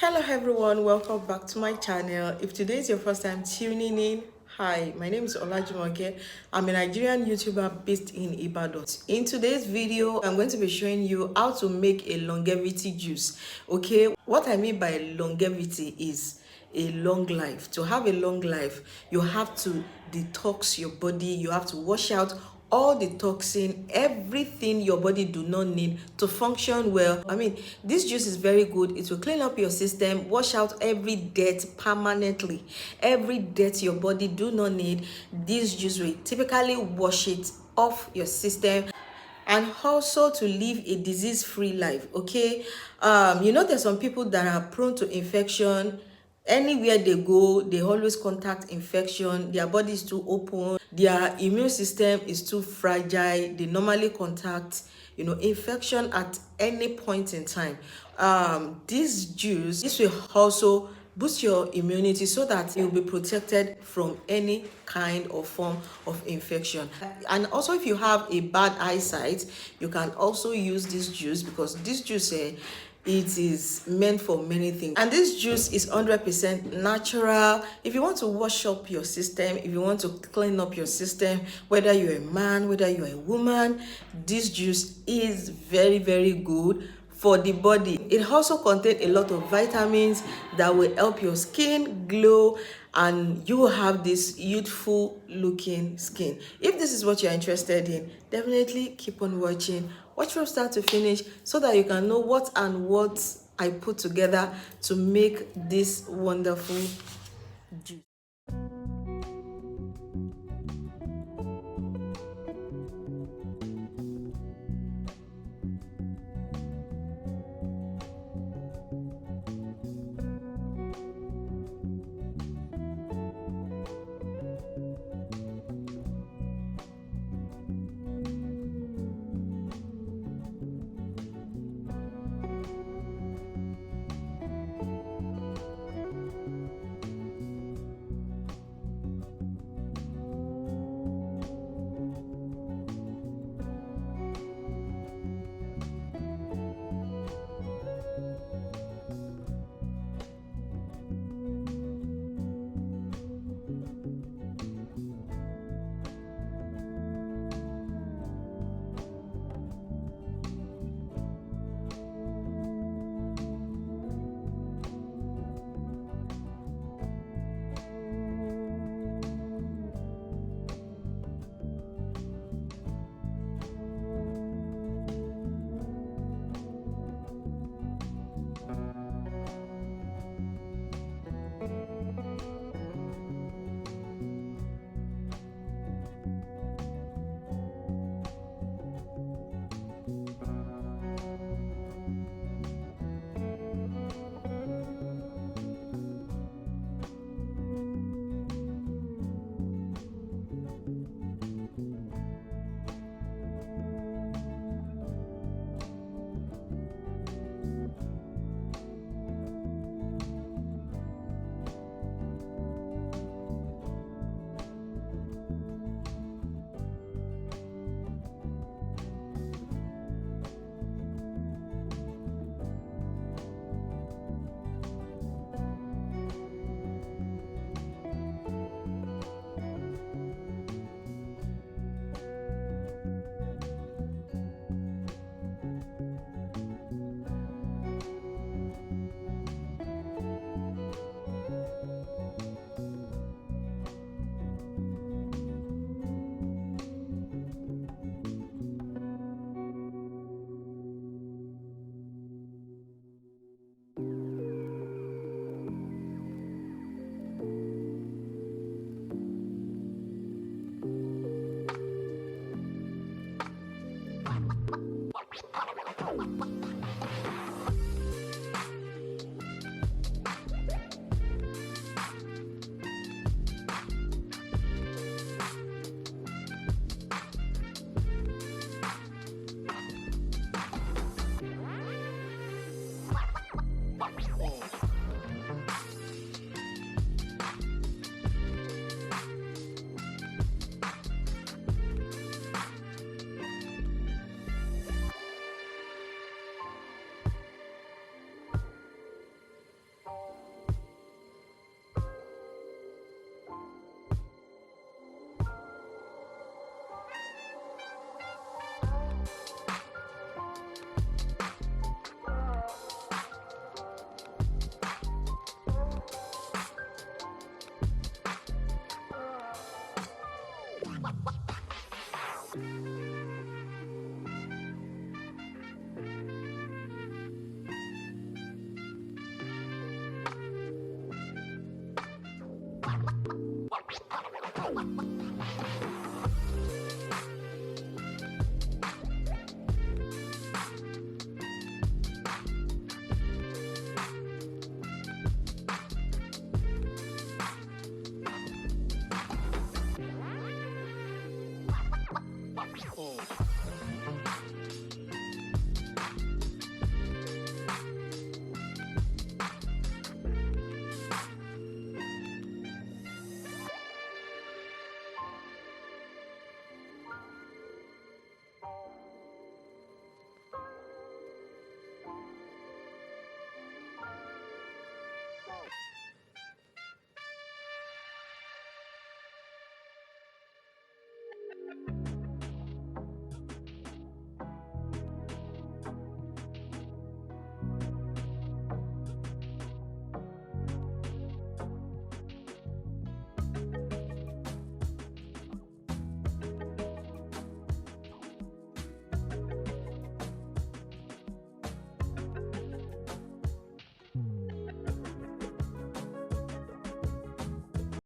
Hello everyone, welcome back to my channel. If today is your first time tuning in, hi, my name is Olajumoke. I'm a Nigerian YouTuber based in Ibadan. In today's video, I'm going to be showing you how to make a longevity juice. Okay, what I mean by longevity is a long life. To have a long life, you have to detox your body, you have to wash out all the toxin, everything your body do not need to function well. I mean, this juice is very good. It will clean up your system, wash out every dirt permanently. Every dirt your body do not need, this juice will typically wash it off your system, and also to live a disease-free life. Okay, there's some people that are prone to infection. Anywhere they go, they always contact infection. Their body is too open, their immune system is too fragile. They normally contact infection at any point in time. This juice, this will also boost your immunity so that you'll be protected from any kind of form of infection. And also, if you have a bad eyesight, you can also use this juice, because this juice it is meant for many things, and this juice is 100% natural. If you want to wash up your system, if you want to clean up your system, whether you're a man, whether you're a woman, this juice is very, very good for the body. It also contains a lot of vitamins that will help your skin glow, and you will have this youthful looking skin. If this is what you're interested in, definitely keep on watching. Watch from start to finish so that you can know what I put together to make this wonderful juice.